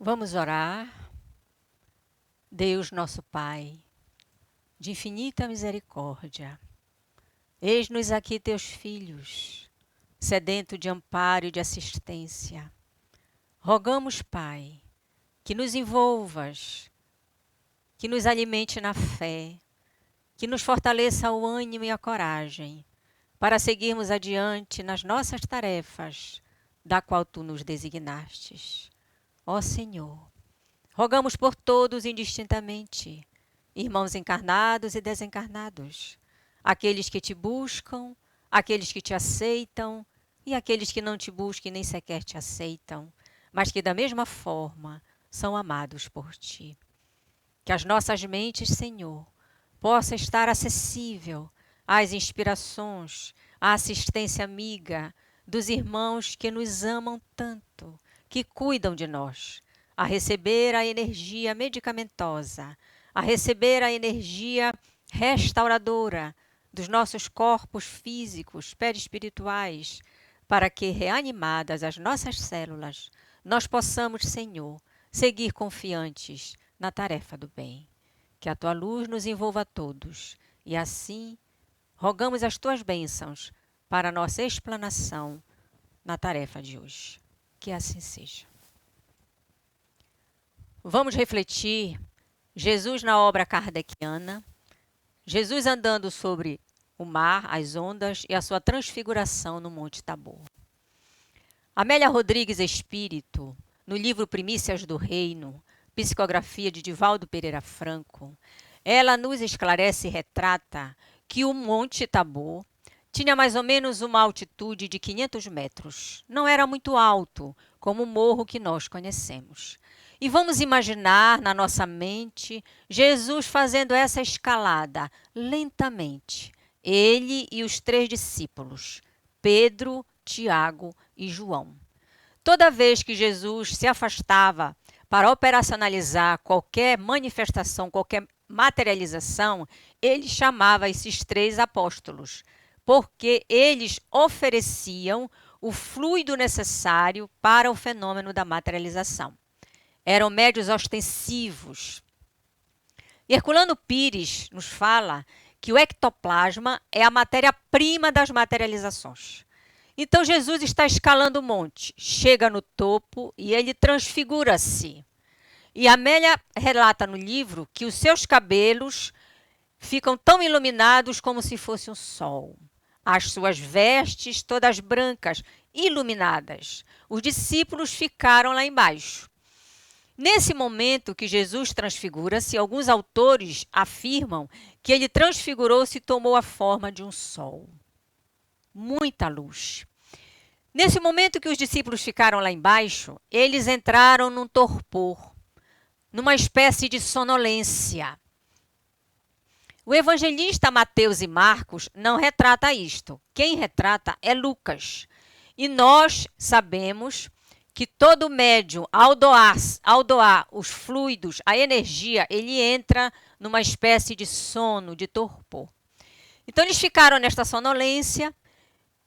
Vamos orar. Deus nosso Pai, de infinita misericórdia, eis-nos aqui teus filhos, sedento de amparo e de assistência. Rogamos, Pai, que nos envolvas, que nos alimente na fé, que nos fortaleça o ânimo e a coragem, para seguirmos adiante nas nossas tarefas, da qual tu nos designastes. Ó Senhor, rogamos por todos indistintamente, irmãos encarnados e desencarnados, aqueles que te buscam, aqueles que te aceitam e aqueles que não te buscam e nem sequer te aceitam, mas que da mesma forma são amados por ti. Que as nossas mentes, Senhor, possa estar acessível às inspirações, à assistência amiga dos irmãos que nos amam tanto, que cuidam de nós, a receber a energia medicamentosa, a receber a energia restauradora dos nossos corpos físicos, perispirituais, para que, reanimadas as nossas células, nós possamos, Senhor, seguir confiantes na tarefa do bem. Que a tua luz nos envolva a todos, e assim rogamos as tuas bênçãos para a nossa explanação na tarefa de hoje. Que assim seja. Vamos refletir Jesus na obra kardeciana, Jesus andando sobre o mar, as ondas e a sua transfiguração no Monte Tabor. Amélia Rodrigues Espírito, no livro Primícias do Reino, psicografia de Divaldo Pereira Franco, ela nos esclarece e retrata que o Monte Tabor tinha mais ou menos uma altitude de 500 metros. Não era muito alto, como o morro que nós conhecemos. E vamos imaginar na nossa mente Jesus fazendo essa escalada lentamente. Ele e os 3 discípulos, Pedro, Tiago e João. Toda vez que Jesus se afastava para operacionalizar qualquer manifestação, qualquer materialização, ele chamava esses 3 apóstolos, porque eles ofereciam o fluido necessário para o fenômeno da materialização. Eram médios ostensivos. Herculano Pires nos fala que o ectoplasma é a matéria-prima das materializações. Então Jesus está escalando o monte, chega no topo e ele transfigura-se. E Amélia relata no livro que os seus cabelos ficam tão iluminados como se fosse um sol. As suas vestes todas brancas, iluminadas. Os discípulos ficaram lá embaixo. Nesse momento que Jesus transfigura-se, alguns autores afirmam que ele transfigurou-se e tomou a forma de um sol. Muita luz. Nesse momento que os discípulos ficaram lá embaixo, eles entraram num torpor, numa espécie de sonolência. O evangelista Mateus e Marcos não retrata isto. Quem retrata é Lucas. E nós sabemos que todo médium, ao doar os fluidos, a energia, ele entra numa espécie de sono, de torpor. Então eles ficaram nesta sonolência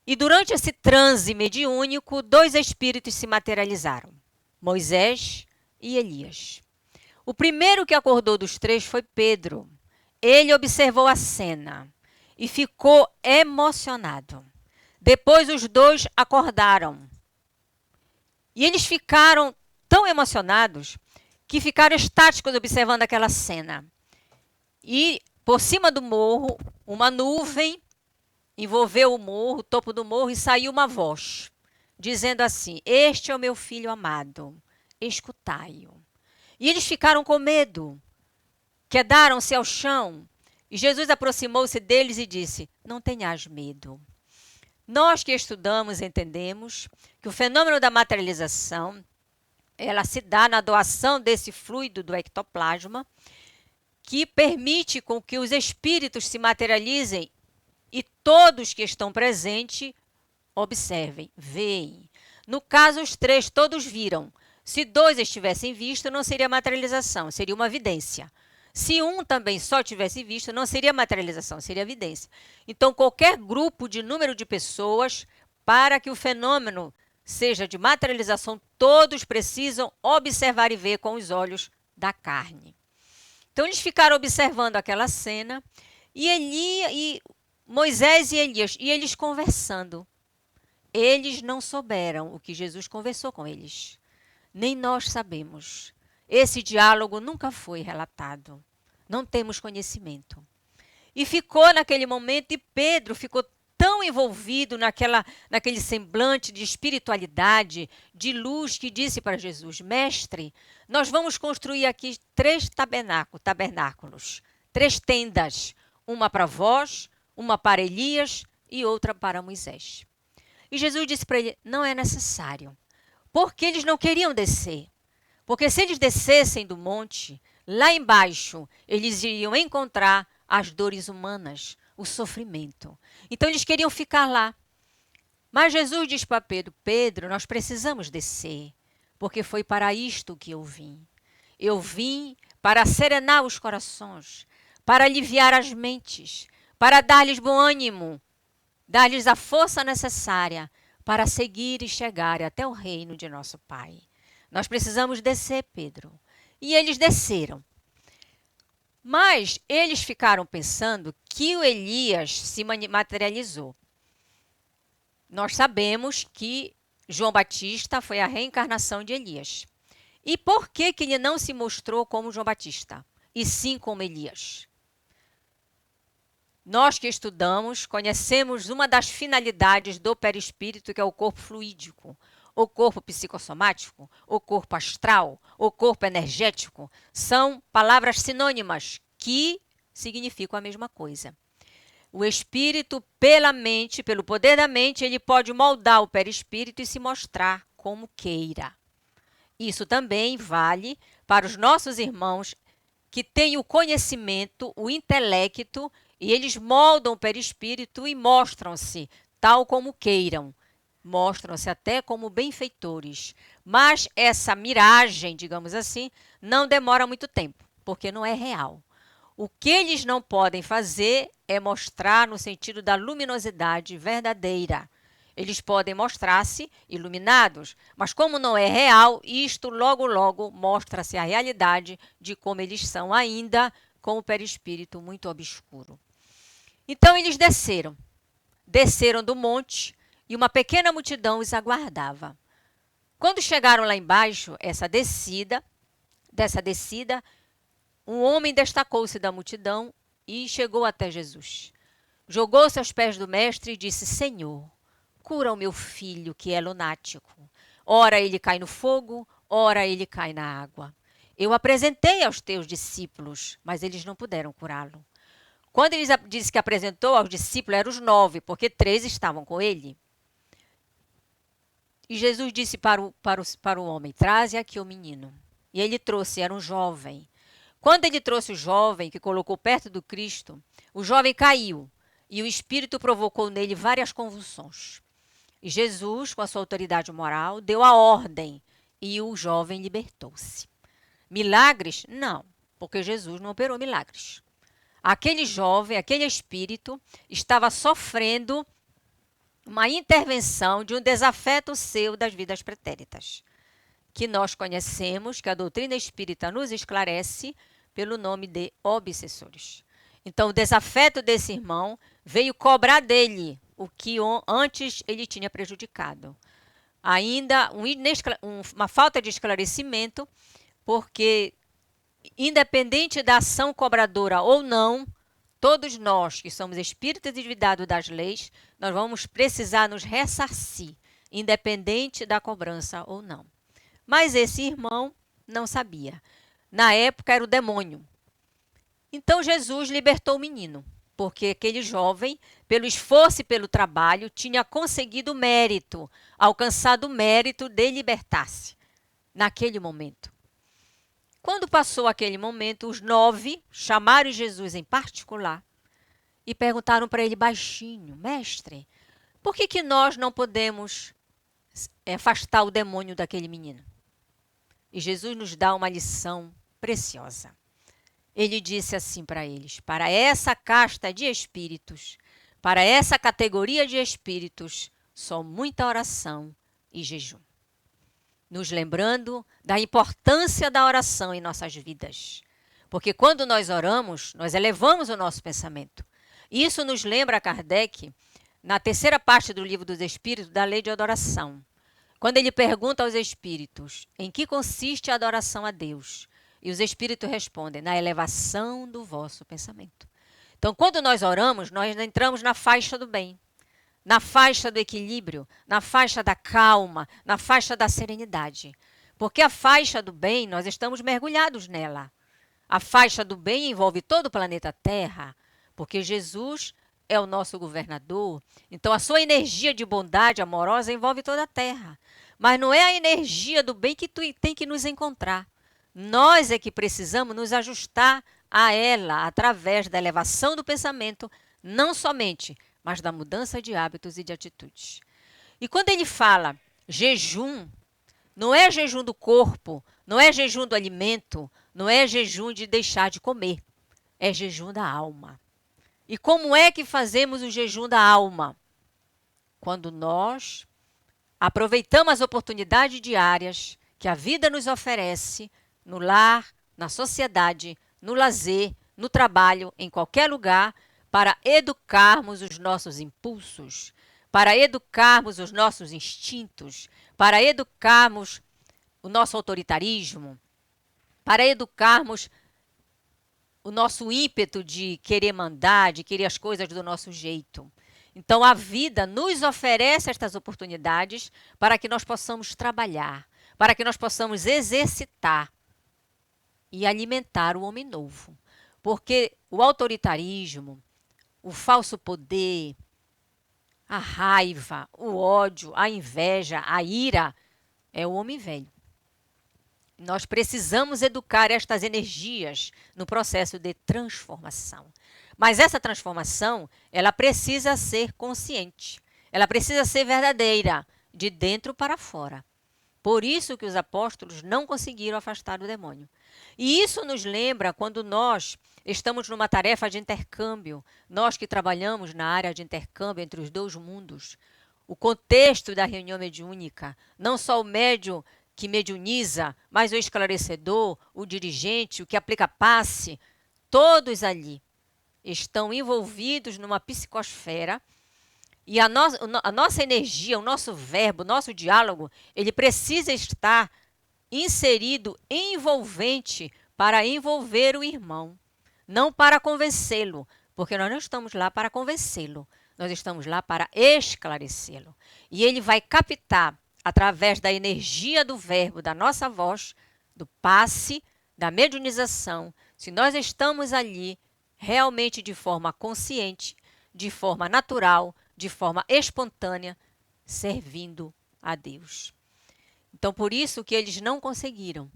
e durante esse transe mediúnico, 2 espíritos se materializaram, Moisés e Elias. O primeiro que acordou dos 3 foi Pedro. Ele observou a cena e ficou emocionado. Depois os 2 acordaram. E eles ficaram tão emocionados que ficaram estáticos observando aquela cena. E por cima do morro, uma nuvem envolveu o morro, o topo do morro, e saiu uma voz, dizendo assim: este é o meu filho amado, escutai-o. E eles ficaram com medo, quedaram-se ao chão, e Jesus aproximou-se deles e disse: não tenhas medo. Nós que estudamos entendemos que o fenômeno da materialização, ela se dá na doação desse fluido do ectoplasma, que permite com que os espíritos se materializem e todos que estão presentes observem, veem. No caso, os 3 todos viram. Se 2 estivessem visto, não seria materialização, seria uma vidência. Se um também só tivesse visto, não seria materialização, seria evidência. Então, qualquer grupo de número de pessoas, para que o fenômeno seja de materialização, todos precisam observar e ver com os olhos da carne. Então eles ficaram observando aquela cena e Moisés e Elias, e eles conversando. Eles não souberam o que Jesus conversou com eles. Nem nós sabemos. Esse diálogo nunca foi relatado. Não temos conhecimento. E ficou naquele momento, e Pedro ficou tão envolvido naquele semblante de espiritualidade, de luz, que disse para Jesus: Mestre, nós vamos construir aqui 3 tabernáculos, 3 tendas, uma para vós, uma para Elias e outra para Moisés. E Jesus disse para ele: não é necessário, porque eles não queriam descer. Porque se eles descessem do monte, lá embaixo, eles iriam encontrar as dores humanas, o sofrimento. Então eles queriam ficar lá. Mas Jesus diz para Pedro: Pedro, nós precisamos descer, porque foi para isto que eu vim. Eu vim para serenar os corações, para aliviar as mentes, para dar-lhes bom ânimo, dar-lhes a força necessária para seguir e chegar até o reino de nosso Pai. Nós precisamos descer, Pedro. E eles desceram. Mas eles ficaram pensando que o Elias se materializou. Nós sabemos que João Batista foi a reencarnação de Elias. E por que ele não se mostrou como João Batista, e sim como Elias? Nós que estudamos, conhecemos uma das finalidades do perispírito, que é o corpo fluídico, o corpo psicossomático, o corpo astral, o corpo energético. São palavras sinônimas que significam a mesma coisa. O espírito, pela mente, pelo poder da mente, ele pode moldar o perispírito e se mostrar como queira. Isso também vale para os nossos irmãos que têm o conhecimento, o intelecto, e eles moldam o perispírito e mostram-se tal como queiram. Mostram-se até como benfeitores. Mas essa miragem, digamos assim, não demora muito tempo, porque não é real. O que eles não podem fazer é mostrar no sentido da luminosidade verdadeira. Eles podem mostrar-se iluminados, mas como não é real, isto logo, logo mostra-se a realidade de como eles são ainda, com o perispírito muito obscuro. Então eles desceram do monte e uma pequena multidão os aguardava. Quando chegaram lá embaixo, dessa descida, um homem destacou-se da multidão e chegou até Jesus. Jogou-se aos pés do mestre e disse: Senhor, cura o meu filho, que é lunático. Ora ele cai no fogo, ora ele cai na água. Eu apresentei aos teus discípulos, mas eles não puderam curá-lo. Quando ele disse que apresentou aos discípulos, eram os 9, porque 3 estavam com ele. E Jesus disse para o homem: traze aqui o menino. E ele trouxe, era um jovem. Quando ele trouxe o jovem, que colocou perto do Cristo, o jovem caiu e o espírito provocou nele várias convulsões. E Jesus, com a sua autoridade moral, deu a ordem e o jovem libertou-se. Milagres? Não, porque Jesus não operou milagres. Aquele jovem, aquele espírito, estava sofrendo uma intervenção de um desafeto seu das vidas pretéritas, que nós conhecemos, que a doutrina espírita nos esclarece pelo nome de obsessores. Então, o desafeto desse irmão veio cobrar dele o que antes ele tinha prejudicado. Ainda uma falta de esclarecimento, porque, independente da ação cobradora ou não, todos nós que somos espíritos endividados das leis, nós vamos precisar nos ressarcir, independente da cobrança ou não. Mas esse irmão não sabia. Na época era o demônio. Então Jesus libertou o menino, porque aquele jovem, pelo esforço e pelo trabalho, tinha conseguido o mérito, alcançado o mérito de libertar-se naquele momento. Quando passou aquele momento, os 9 chamaram Jesus em particular e perguntaram para ele baixinho: Mestre, por que nós não podemos afastar o demônio daquele menino? E Jesus nos dá uma lição preciosa. Ele disse assim para eles: para essa casta de espíritos, para essa categoria de espíritos, só muita oração e jejum. Nos lembrando da importância da oração em nossas vidas. Porque quando nós oramos, nós elevamos o nosso pensamento. Isso nos lembra Kardec, na terceira parte do Livro dos Espíritos, da lei de adoração. Quando ele pergunta aos espíritos, em que consiste a adoração a Deus? E os espíritos respondem, na elevação do vosso pensamento. Então, quando nós oramos, nós entramos na faixa do bem, na faixa do equilíbrio, na faixa da calma, na faixa da serenidade. Porque a faixa do bem, nós estamos mergulhados nela. A faixa do bem envolve todo o planeta Terra, porque Jesus é o nosso governador. Então, a sua energia de bondade amorosa envolve toda a Terra. Mas não é a energia do bem que tem que nos encontrar. Nós é que precisamos nos ajustar a ela através da elevação do pensamento, não somente, mas da mudança de hábitos e de atitudes. E quando ele fala jejum, não é jejum do corpo, não é jejum do alimento, não é jejum de deixar de comer, é jejum da alma. E como é que fazemos o jejum da alma? Quando nós aproveitamos as oportunidades diárias que a vida nos oferece no lar, na sociedade, no lazer, no trabalho, em qualquer lugar, para educarmos os nossos impulsos, para educarmos os nossos instintos, para educarmos o nosso autoritarismo, para educarmos o nosso ímpeto de querer mandar, de querer as coisas do nosso jeito. Então, a vida nos oferece estas oportunidades para que nós possamos trabalhar, para que nós possamos exercitar e alimentar o homem novo. Porque o autoritarismo, o falso poder, a raiva, o ódio, a inveja, a ira, é o homem velho. Nós precisamos educar estas energias no processo de transformação. Mas essa transformação, ela precisa ser consciente. Ela precisa ser verdadeira, de dentro para fora. Por isso que os apóstolos não conseguiram afastar o demônio. E isso nos lembra quando nós estamos numa tarefa de intercâmbio, nós que trabalhamos na área de intercâmbio entre os dois mundos, o contexto da reunião mediúnica, não só o médium que mediuniza, mas o esclarecedor, o dirigente, o que aplica passe, todos ali estão envolvidos numa psicosfera e a nossa energia, o nosso verbo, o nosso diálogo, ele precisa estar inserido, envolvente, para envolver o irmão, não para convencê-lo, porque nós não estamos lá para convencê-lo, nós estamos lá para esclarecê-lo. E ele vai captar, através da energia do verbo, da nossa voz, do passe, da mediunização, se nós estamos ali realmente de forma consciente, de forma natural, de forma espontânea, servindo a Deus. Então, por isso que eles não conseguiram.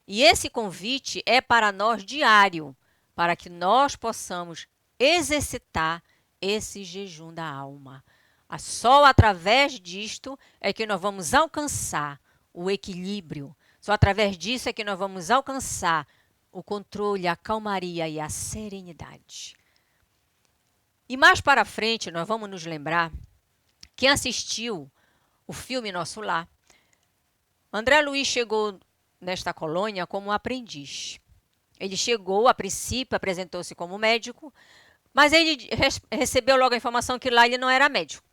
E esse convite é para nós diário, para que nós possamos exercitar esse jejum da alma. Só através disto é que nós vamos alcançar o equilíbrio. Só através disso é que nós vamos alcançar o controle, a calmaria e a serenidade. E mais para frente, nós vamos nos lembrar, quem assistiu o filme Nosso Lar, André Luiz chegou nesta colônia como aprendiz. Ele chegou, a princípio, apresentou-se como médico, mas ele recebeu logo a informação que lá ele não era médico.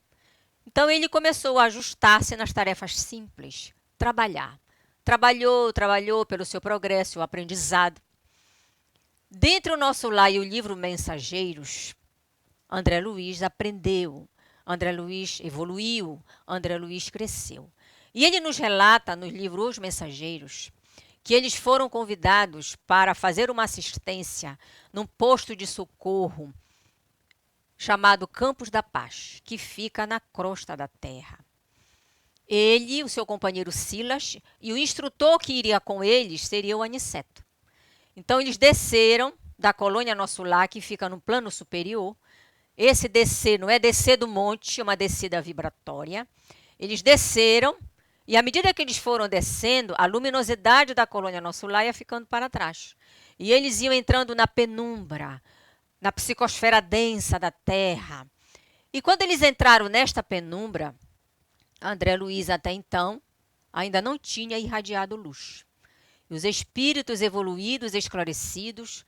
Então, ele começou a ajustar-se nas tarefas simples, trabalhar. Trabalhou pelo seu progresso, o aprendizado. Dentre o Nosso Lar e o livro Mensageiros, André Luiz aprendeu, André Luiz evoluiu, André Luiz cresceu. E ele nos relata no livro Os Mensageiros que eles foram convidados para fazer uma assistência num posto de socorro chamado Campos da Paz, que fica na crosta da terra. Ele, o seu companheiro Silas, e o instrutor que iria com eles seria o Aniceto. Então, eles desceram da colônia Nosso Lar, que fica no plano superior. Esse descer não é descer do monte, é uma descida vibratória. Eles desceram, e à medida que eles foram descendo, a luminosidade da colônia Nosso Lar ia ficando para trás. E eles iam entrando na penumbra, na psicosfera densa da Terra. E quando eles entraram nesta penumbra, André Luiz, até então, ainda não tinha irradiado luz. E os espíritos evoluídos, esclarecidos,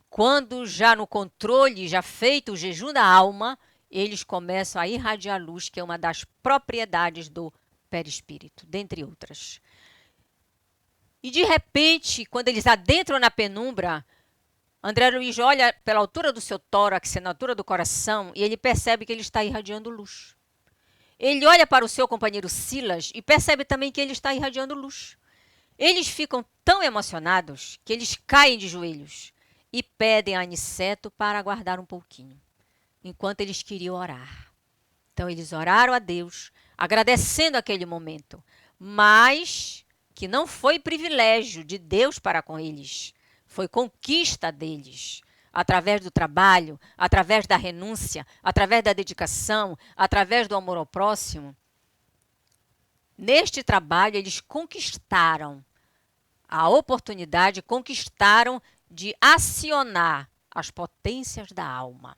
quando já no controle, já feito o jejum da alma, eles começam a irradiar luz, que é uma das propriedades do perispírito, dentre outras. E de repente, quando eles adentram na penumbra, André Luiz olha pela altura do seu tórax, na altura do coração, e ele percebe que ele está irradiando luz. Ele olha para o seu companheiro Silas e percebe também que ele está irradiando luz. Eles ficam tão emocionados que eles caem de joelhos e pedem a Aniceto para aguardar um pouquinho, enquanto eles queriam orar. Então eles oraram a Deus, agradecendo aquele momento, mas que não foi privilégio de Deus para com eles, foi conquista deles, através do trabalho, através da renúncia, através da dedicação, através do amor ao próximo. Neste trabalho eles conquistaram a oportunidade, conquistaram de acionar as potências da alma.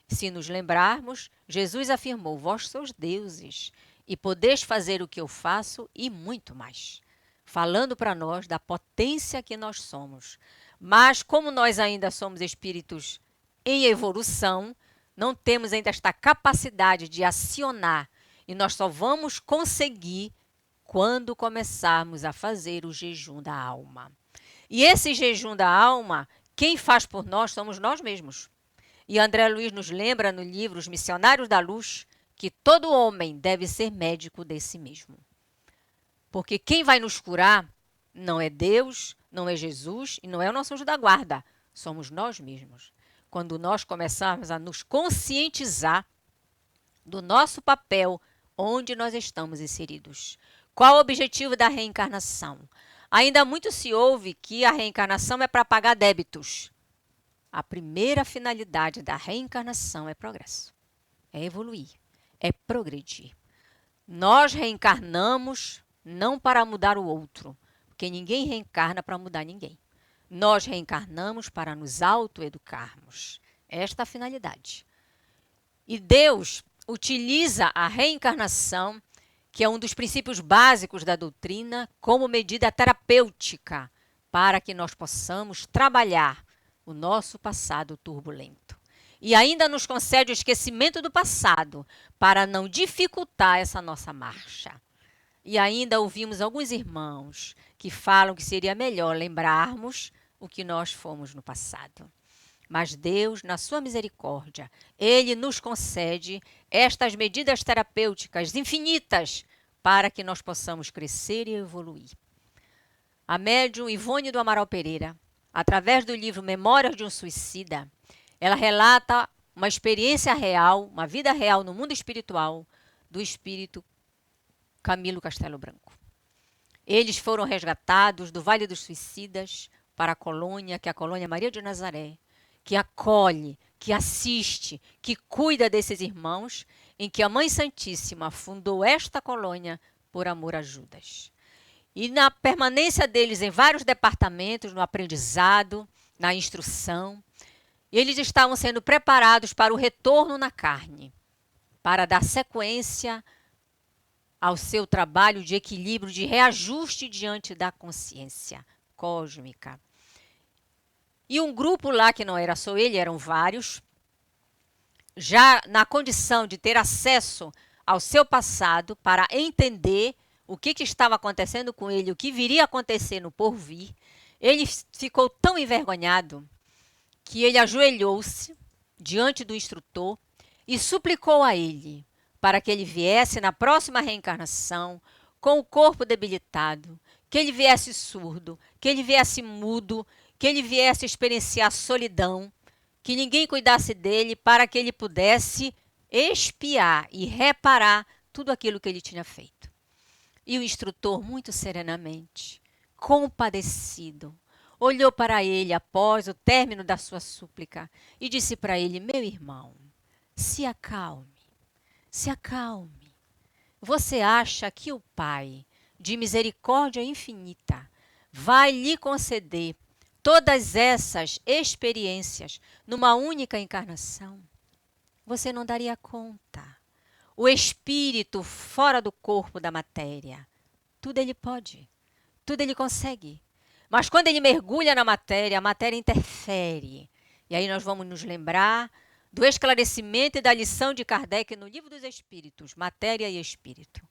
Se nos lembrarmos, Jesus afirmou: vós sois deuses e podeis fazer o que eu faço e muito mais, falando para nós da potência que nós somos. Mas como nós ainda somos espíritos em evolução, não temos ainda esta capacidade de acionar, e nós só vamos conseguir quando começarmos a fazer o jejum da alma. E esse jejum da alma, quem faz por nós somos nós mesmos. E André Luiz nos lembra no livro Os Missionários da Luz que todo homem deve ser médico de si mesmo. Porque quem vai nos curar não é Deus, não é Jesus e não é o nosso anjo da guarda. Somos nós mesmos. Quando nós começarmos a nos conscientizar do nosso papel, onde nós estamos inseridos. Qual o objetivo da reencarnação? Ainda muito se ouve que a reencarnação é para pagar débitos. A primeira finalidade da reencarnação é progresso, é evoluir, é progredir. Nós reencarnamos não para mudar o outro, porque ninguém reencarna para mudar ninguém. Nós reencarnamos para nos autoeducarmos. Esta é a finalidade. E Deus utiliza a reencarnação, que é um dos princípios básicos da doutrina, como medida terapêutica, para que nós possamos trabalhar o nosso passado turbulento. E ainda nos concede o esquecimento do passado, para não dificultar essa nossa marcha. E ainda ouvimos alguns irmãos que falam que seria melhor lembrarmos o que nós fomos no passado. Mas Deus, na sua misericórdia, Ele nos concede estas medidas terapêuticas infinitas para que nós possamos crescer e evoluir. A médium Ivone do Amaral Pereira, através do livro Memórias de um Suicida, ela relata uma experiência real, uma vida real no mundo espiritual do espírito Camilo Castelo Branco. Eles foram resgatados do Vale dos Suicidas para a colônia, que é a colônia Maria de Nazaré, que acolhe, que assiste, que cuida desses irmãos, em que a Mãe Santíssima fundou esta colônia por amor a Judas. E na permanência deles em vários departamentos, no aprendizado, na instrução, eles estavam sendo preparados para o retorno na carne, para dar sequência ao seu trabalho de equilíbrio, de reajuste diante da consciência cósmica. E um grupo lá, que não era só ele, eram vários, já na condição de ter acesso ao seu passado para entender o que estava acontecendo com ele, o que viria a acontecer no porvir, ele ficou tão envergonhado que ele ajoelhou-se diante do instrutor e suplicou a ele para que ele viesse na próxima reencarnação com o corpo debilitado, que ele viesse surdo, que ele viesse mudo, que ele viesse experienciar solidão, que ninguém cuidasse dele para que ele pudesse expiar e reparar tudo aquilo que ele tinha feito. E o instrutor, muito serenamente, compadecido, olhou para ele após o término da sua súplica e disse para ele: meu irmão, se acalme, se acalme. Você acha que o Pai, de misericórdia infinita, vai lhe conceder todas essas experiências numa única encarnação? Você não daria conta. o espírito fora do corpo da matéria. Tudo ele pode, tudo ele consegue. Mas quando ele mergulha na matéria, a matéria interfere. E aí nós vamos nos lembrar do esclarecimento e da lição de Kardec no Livro dos Espíritos, Matéria e Espírito.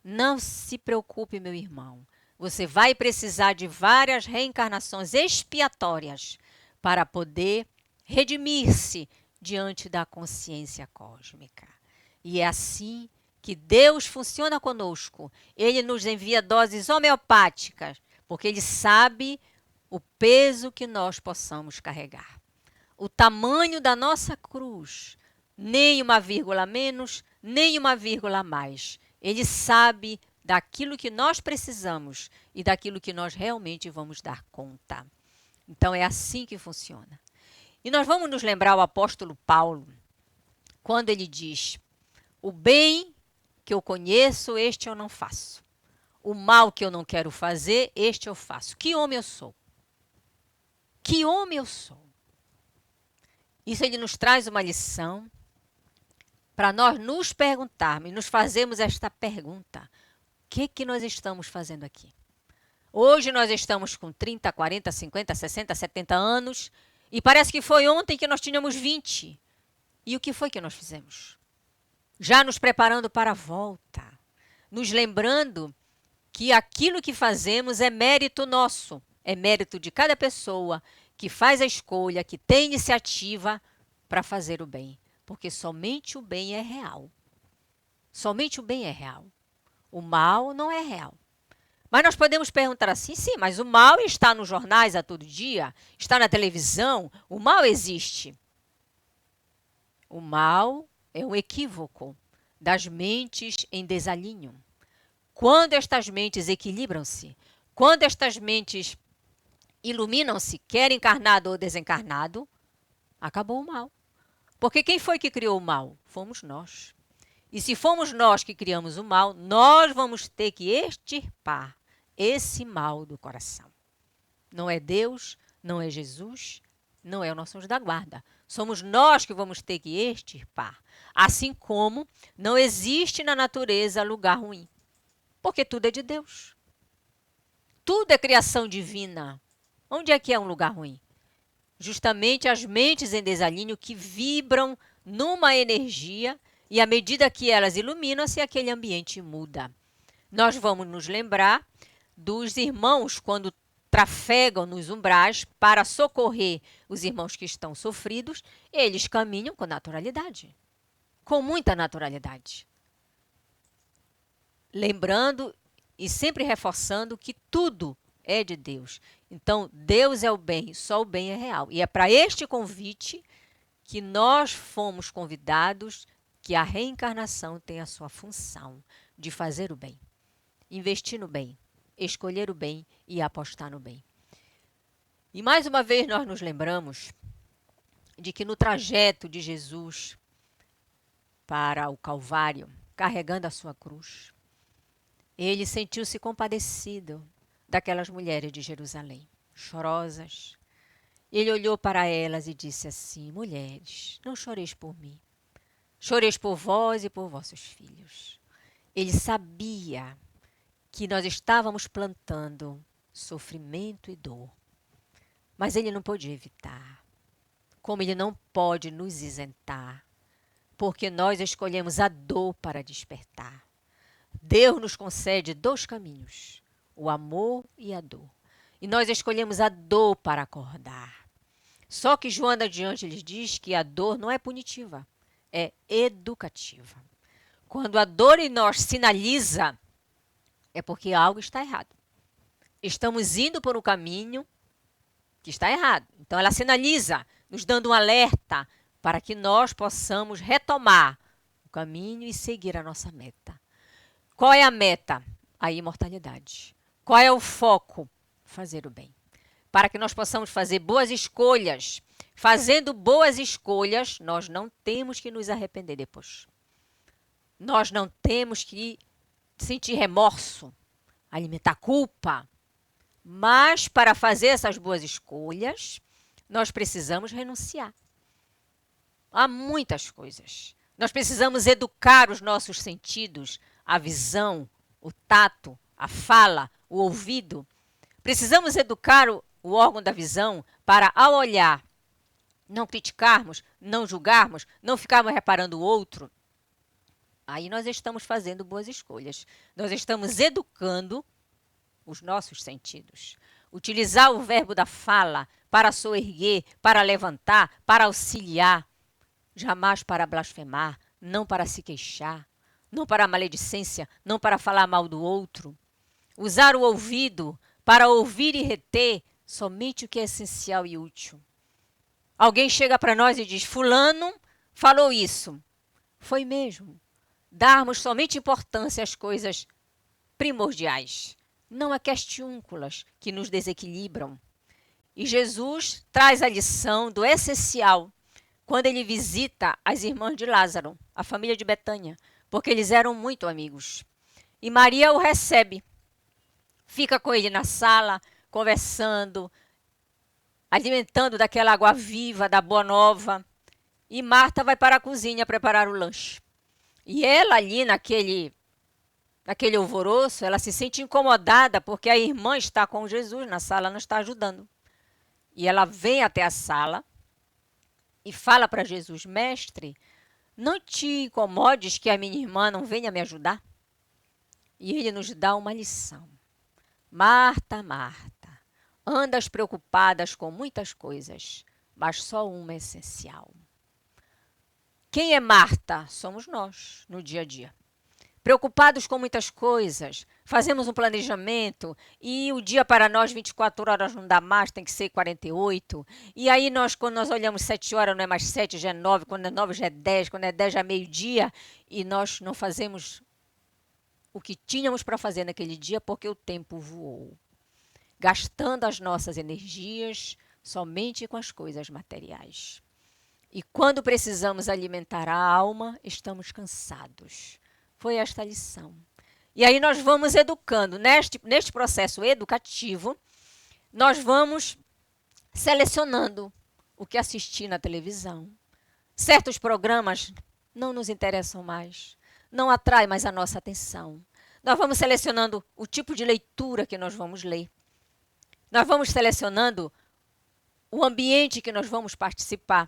Não se preocupe, meu irmão. Você vai precisar de várias reencarnações expiatórias para poder redimir-se diante da consciência cósmica. E é assim que Deus funciona conosco. Ele nos envia doses homeopáticas, porque Ele sabe o peso que nós possamos carregar. O tamanho da nossa cruz, nem uma vírgula menos, nem uma vírgula a mais. Ele sabe daquilo que nós precisamos e daquilo que nós realmente vamos dar conta. Então é assim que funciona. E nós vamos nos lembrar o apóstolo Paulo, quando ele diz: o bem que eu conheço, este eu não faço. O mal que eu não quero fazer, este eu faço. Que homem eu sou? Que homem eu sou? Isso ele nos traz uma lição para nós nos perguntarmos, nos fazermos esta pergunta: o que nós estamos fazendo aqui? Hoje nós estamos com 30, 40, 50, 60, 70 anos e parece que foi ontem que nós tínhamos 20. E o que foi que nós fizemos? Já nos preparando para a volta, nos lembrando que aquilo que fazemos é mérito nosso, é mérito de cada pessoa que faz a escolha, que tem iniciativa para fazer o bem. Porque somente o bem é real. Somente o bem é real. O mal não é real. Mas nós podemos perguntar assim: sim, mas o mal está nos jornais a todo dia, está na televisão, o mal existe. O mal é um equívoco das mentes em desalinho. Quando estas mentes equilibram-se, quando estas mentes iluminam-se, quer encarnado ou desencarnado, acabou o mal. Porque quem foi que criou o mal? Fomos nós. E se fomos nós que criamos o mal, nós vamos ter que extirpar esse mal do coração. Não é Deus, não é Jesus, não é o nosso anjo da guarda. Somos nós que vamos ter que extirpar. Assim como não existe na natureza lugar ruim. Porque tudo é de Deus. Tudo é criação divina. Onde é que é um lugar ruim? Justamente as mentes em desalinho que vibram numa energia e à medida que elas iluminam-se, aquele ambiente muda. Nós vamos nos lembrar dos irmãos quando trafegam nos umbrais para socorrer os irmãos que estão sofridos, eles caminham com naturalidade, com muita naturalidade. Lembrando e sempre reforçando que tudo é de Deus. Então, Deus é o bem, só o bem é real. E é para este convite que nós fomos convidados, que a reencarnação tem a sua função de fazer o bem, investir no bem, escolher o bem e apostar no bem. E mais uma vez nós nos lembramos de que no trajeto de Jesus para o Calvário, carregando a sua cruz, ele sentiu-se compadecido daquelas mulheres de Jerusalém, chorosas. Ele olhou para elas e disse assim: mulheres, não choreis por mim, choreis por vós e por vossos filhos. Ele sabia que nós estávamos plantando sofrimento e dor, mas ele não podia evitar, como ele não pode nos isentar, porque nós escolhemos a dor para despertar. Deus nos concede dois caminhos, o amor e a dor. E nós escolhemos a dor para acordar. Só que Joana de Ângeles diz que a dor não é punitiva, é educativa. Quando a dor em nós sinaliza, é porque algo está errado. Estamos indo por um caminho que está errado. Então ela sinaliza, nos dando um alerta para que nós possamos retomar o caminho e seguir a nossa meta. Qual é a meta? A imortalidade. Qual é o foco? Fazer o bem. Para que nós possamos fazer boas escolhas. Fazendo boas escolhas, nós não temos que nos arrepender depois. Nós não temos que sentir remorso, alimentar culpa. Mas para fazer essas boas escolhas, nós precisamos renunciar a muitas coisas. Nós precisamos educar os nossos sentidos, a visão, o tato, a fala, o ouvido. Precisamos educar o órgão da visão para, ao olhar, não criticarmos, não julgarmos, não ficarmos reparando o outro. Aí nós estamos fazendo boas escolhas. Nós estamos educando os nossos sentidos. Utilizar o verbo da fala para soerguer, para levantar, para auxiliar. Jamais para blasfemar, não para se queixar, não para a maledicência, não para falar mal do outro. Usar o ouvido para ouvir e reter somente o que é essencial e útil. Alguém chega para nós e diz: fulano falou isso. Foi mesmo. Darmos somente importância às coisas primordiais, não a questiúnculas que nos desequilibram. E Jesus traz a lição do essencial quando ele visita as irmãs de Lázaro, a família de Betânia, porque eles eram muito amigos. E Maria o recebe, fica com ele na sala, conversando, alimentando daquela água viva, da boa nova. E Marta vai para a cozinha preparar o lanche. E ela ali naquele alvoroço, ela se sente incomodada porque a irmã está com Jesus na sala, não está ajudando. E ela vem até a sala e fala para Jesus: mestre, não te incomodes que a minha irmã não venha me ajudar? E ele nos dá uma lição. Marta, Marta, andas preocupadas com muitas coisas, mas só uma é essencial. Quem é Marta? Somos nós, no dia a dia. Preocupados com muitas coisas, fazemos um planejamento e o dia para nós 24 horas não dá mais, tem que ser 48. E aí quando nós olhamos 7 horas não é mais 7, já é 9, quando é 9 já é 10, quando é 10 já é meio-dia e nós não fazemos o que tínhamos para fazer naquele dia porque o tempo voou, gastando as nossas energias somente com as coisas materiais. E quando precisamos alimentar a alma, estamos cansados. Foi esta a lição. E aí nós vamos educando. Neste processo educativo, nós vamos selecionando o que assistir na televisão. Certos programas não nos interessam mais, não atraem mais a nossa atenção. Nós vamos selecionando o tipo de leitura que nós vamos ler. Nós vamos selecionando o ambiente que nós vamos participar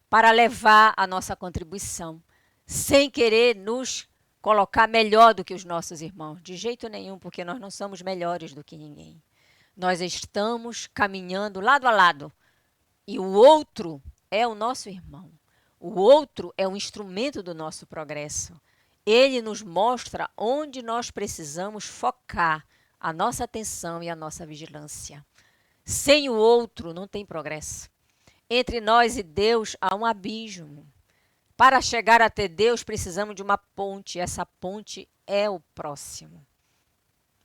para levar a nossa contribuição, sem querer nos colocar melhor do que os nossos irmãos. De jeito nenhum, porque nós não somos melhores do que ninguém. Nós estamos caminhando lado a lado. E o outro é o nosso irmão. O outro é um instrumento do nosso progresso. Ele nos mostra onde nós precisamos focar a nossa atenção e a nossa vigilância. Sem o outro não tem progresso. Entre nós e Deus há um abismo. Para chegar até Deus, precisamos de uma ponte. Essa ponte é o próximo.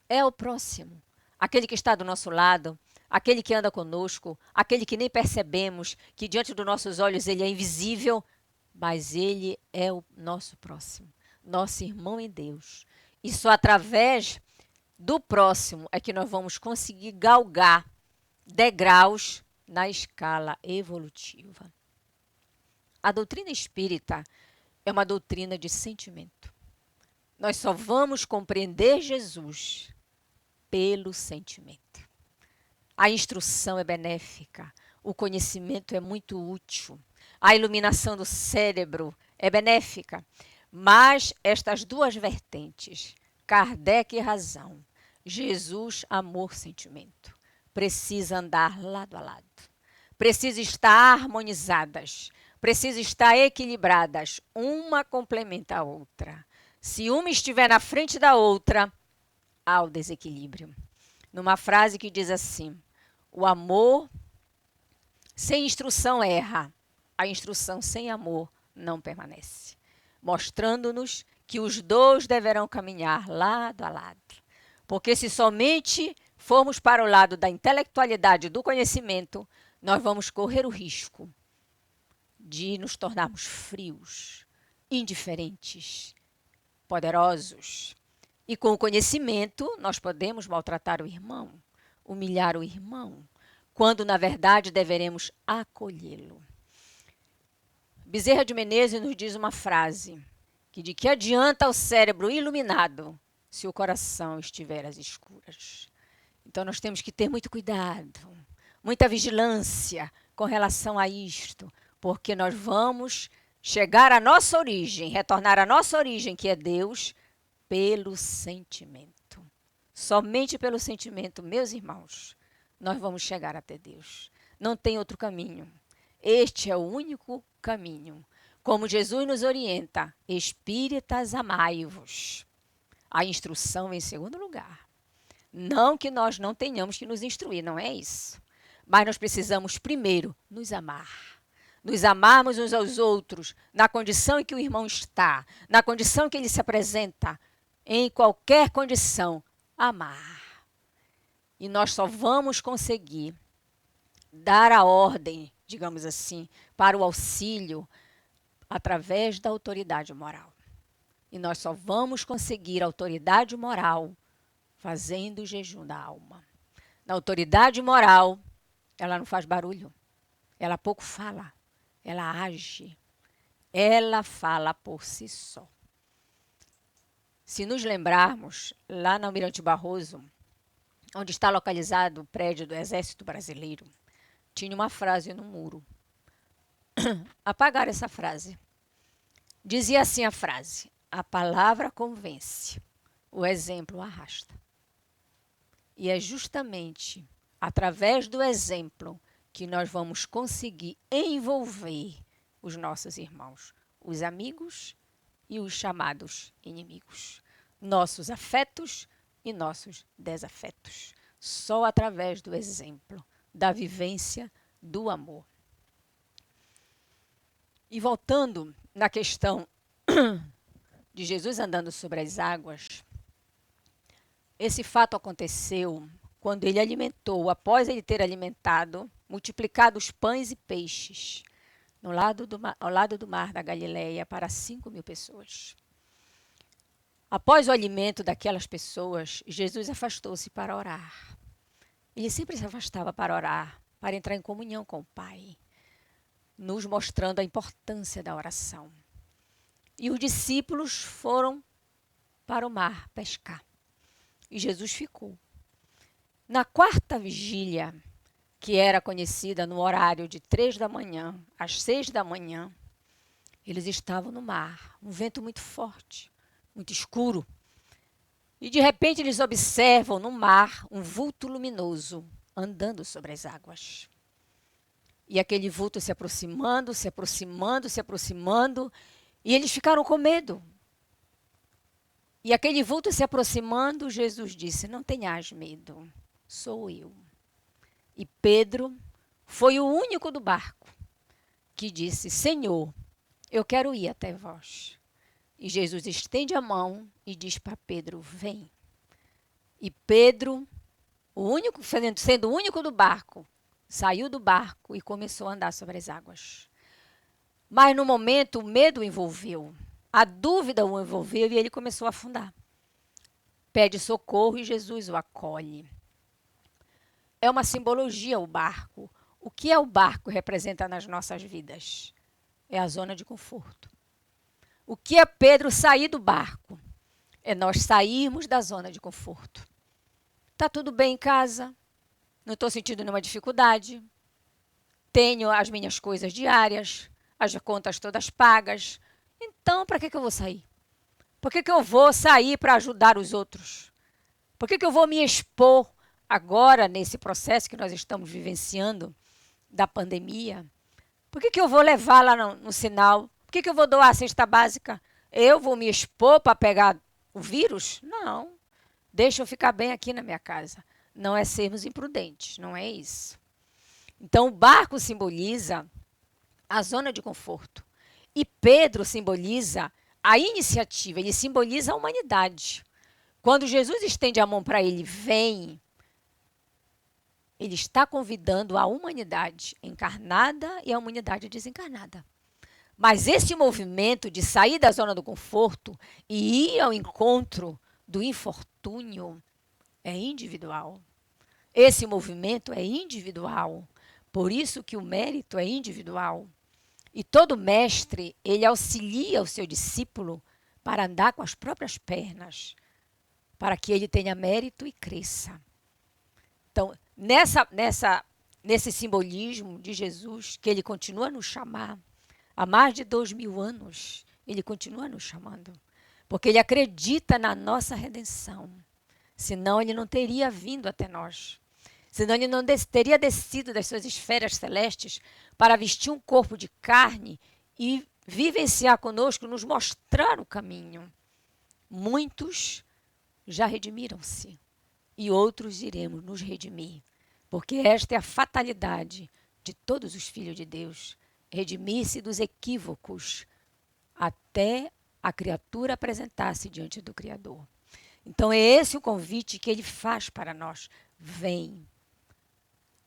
É o próximo. Aquele que está do nosso lado, aquele que anda conosco, aquele que nem percebemos, que diante dos nossos olhos ele é invisível, mas ele é o nosso próximo, nosso irmão em Deus. E só através do próximo é que nós vamos conseguir galgar degraus na escala evolutiva. A doutrina espírita é uma doutrina de sentimento. Nós só vamos compreender Jesus pelo sentimento. A instrução é benéfica, o conhecimento é muito útil, a iluminação do cérebro é benéfica, mas estas duas vertentes, Kardec e razão, Jesus, amor, sentimento, precisa andar lado a lado, precisa estar harmonizadas, precisa estar equilibradas, uma complementa a outra. Se uma estiver na frente da outra, há o desequilíbrio. Numa frase que diz assim: o amor sem instrução erra, a instrução sem amor não permanece, mostrando-nos que os dois deverão caminhar lado a lado. Porque se somente formos para o lado da intelectualidade e do conhecimento, nós vamos correr o risco de nos tornarmos frios, indiferentes, poderosos. E com o conhecimento, nós podemos maltratar o irmão, humilhar o irmão, quando, na verdade, deveremos acolhê-lo. Bezerra de Menezes nos diz uma frase, que de que adianta o cérebro iluminado se o coração estiver às escuras. Então nós temos que ter muito cuidado, muita vigilância com relação a isto, porque nós vamos chegar à nossa origem, retornar à nossa origem, que é Deus, pelo sentimento. Somente pelo sentimento, meus irmãos, nós vamos chegar até Deus. Não tem outro caminho. Este é o único caminho. Como Jesus nos orienta, espíritas, amai-vos. A instrução em segundo lugar. Não que nós não tenhamos que nos instruir, não é isso. Mas nós precisamos primeiro nos amar. Nos amarmos uns aos outros, na condição em que o irmão está, na condição que ele se apresenta, em qualquer condição, amar. E nós só vamos conseguir dar a ordem, digamos assim, para o auxílio através da autoridade moral. E nós só vamos conseguir autoridade moral fazendo o jejum da alma. Na autoridade moral, ela não faz barulho, ela pouco fala, ela age, ela fala por si só. Se nos lembrarmos, lá na Almirante Barroso, onde está localizado o prédio do Exército Brasileiro, tinha uma frase no muro. Apagaram essa frase. Dizia assim a frase: a palavra convence, o exemplo arrasta. E é justamente através do exemplo que nós vamos conseguir envolver os nossos irmãos, os amigos e os chamados inimigos, nossos afetos e nossos desafetos. Só através do exemplo, da vivência do amor. E voltando na questão de Jesus andando sobre as águas, esse fato aconteceu quando ele alimentou, após ele ter alimentado, multiplicado os pães e peixes, ao lado do mar da Galileia, para 5.000 pessoas. Após o alimento daquelas pessoas, Jesus afastou-se para orar. Ele sempre se afastava para orar, para entrar em comunhão com o Pai, nos mostrando a importância da oração. E os discípulos foram para o mar pescar. E Jesus ficou. Na quarta vigília, que era conhecida no horário de 3 da manhã às 6 da manhã, eles estavam no mar, um vento muito forte, muito escuro. E de repente eles observam no mar um vulto luminoso andando sobre as águas. E aquele vulto se aproximando, se aproximando, se aproximando, e eles ficaram com medo. E aquele vulto se aproximando, Jesus disse: não tenhas medo, sou eu. E Pedro foi o único do barco que disse: Senhor, eu quero ir até vós. E Jesus estende a mão e diz para Pedro: vem. E Pedro, sendo o único do barco, saiu do barco e começou a andar sobre as águas. Mas no momento o medo o envolveu, a dúvida o envolveu e ele começou a afundar. Pede socorro e Jesus o acolhe. É uma simbologia o barco. O que é o barco representa nas nossas vidas? É a zona de conforto. O que é Pedro sair do barco? É nós sairmos da zona de conforto. Está tudo bem em casa, não estou sentindo nenhuma dificuldade, tenho as minhas coisas diárias, as contas todas pagas. Então, para que eu vou sair? Por que eu vou sair para ajudar os outros? Por que eu vou me expor agora nesse processo que nós estamos vivenciando da pandemia? Por que eu vou levar lá no sinal? Por que eu vou doar a cesta básica? Eu vou me expor para pegar o vírus? Não. Deixa eu ficar bem aqui na minha casa. Não é sermos imprudentes, não é isso. Então, o barco simboliza a zona de conforto. E Pedro simboliza a iniciativa, ele simboliza a humanidade. Quando Jesus estende a mão para ele, vem, ele está convidando a humanidade encarnada e a humanidade desencarnada. Mas esse movimento de sair da zona do conforto e ir ao encontro do infortúnio é individual. Esse movimento é individual. Por isso que o mérito é individual. E todo mestre, ele auxilia o seu discípulo para andar com as próprias pernas, para que ele tenha mérito e cresça. Então, nesse simbolismo de Jesus, que ele continua a nos chamar, há mais de 2000 anos, ele continua nos chamando, porque ele acredita na nossa redenção. Senão ele não teria vindo até nós. Senão ele não teria descido das suas esferas celestes para vestir um corpo de carne e vivenciar conosco, nos mostrar o caminho. Muitos já redimiram-se e outros iremos nos redimir, porque esta é a fatalidade de todos os filhos de Deus, redimir-se dos equívocos até a criatura apresentar-se diante do Criador. Então é esse o convite que ele faz para nós. Vem.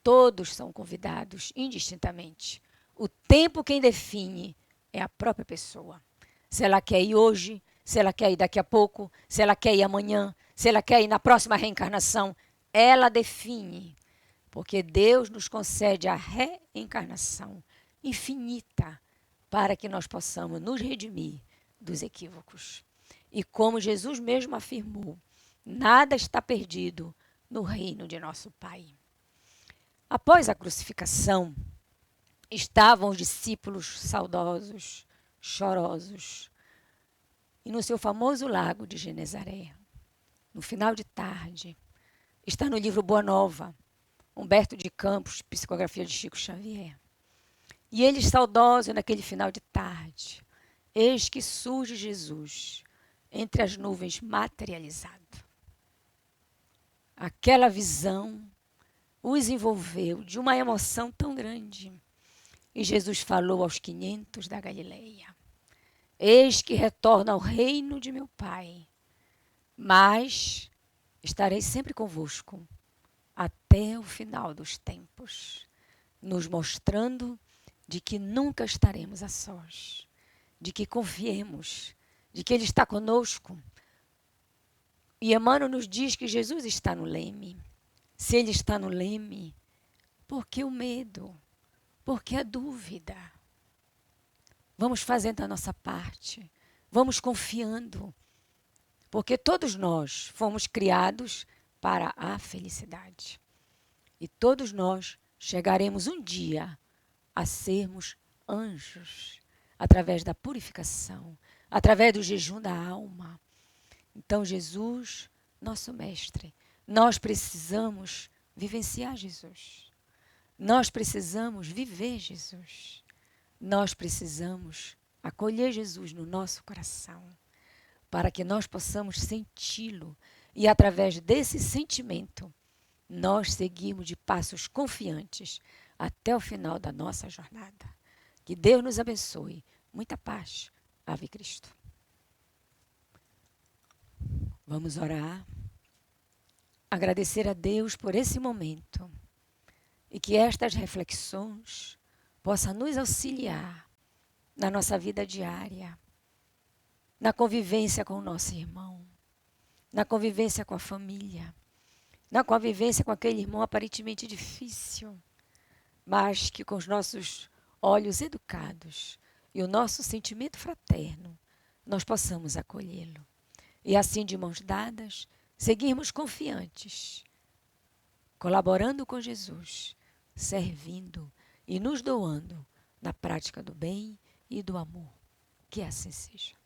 Todos são convidados indistintamente. O tempo quem define é a própria pessoa. Se ela quer ir hoje, se ela quer ir daqui a pouco, se ela quer ir amanhã, se ela quer ir na próxima reencarnação, ela define. Porque Deus nos concede a reencarnação infinita para que nós possamos nos redimir dos equívocos. E como Jesus mesmo afirmou, nada está perdido no reino de nosso Pai. Após a crucificação, estavam os discípulos saudosos, chorosos, e no seu famoso lago de Genezaré, no final de tarde, está no livro Boa Nova, Humberto de Campos, psicografia de Chico Xavier. E eles saudosos naquele final de tarde, eis que surge Jesus entre as nuvens materializado. Aquela visão os envolveu de uma emoção tão grande. E Jesus falou aos 500 da Galileia: eis que retorno ao reino de meu Pai, mas estarei sempre convosco até o final dos tempos, nos mostrando de que nunca estaremos a sós, de que confiemos, de que Ele está conosco. E Emmanuel nos diz que Jesus está no leme. Se Ele está no leme, por que o medo? Por que a dúvida? Vamos fazendo a nossa parte, vamos confiando, porque todos nós fomos criados para a felicidade. E todos nós chegaremos um dia a sermos anjos, através da purificação, através do jejum da alma. Então, Jesus, nosso mestre, nós precisamos vivenciar Jesus. Nós precisamos viver Jesus. Nós precisamos acolher Jesus no nosso coração, para que nós possamos senti-lo e, através desse sentimento, nós seguirmos de passos confiantes até o final da nossa jornada. Que Deus nos abençoe. Muita paz. Ave Cristo. Vamos orar. Agradecer a Deus por esse momento e que estas reflexões possam nos auxiliar na nossa vida diária, na convivência com o nosso irmão, na convivência com a família, na convivência com aquele irmão aparentemente difícil, mas que com os nossos olhos educados e o nosso sentimento fraterno, nós possamos acolhê-lo. E assim, de mãos dadas, seguirmos confiantes, colaborando com Jesus, servindo e nos doando na prática do bem e do amor. Que assim seja.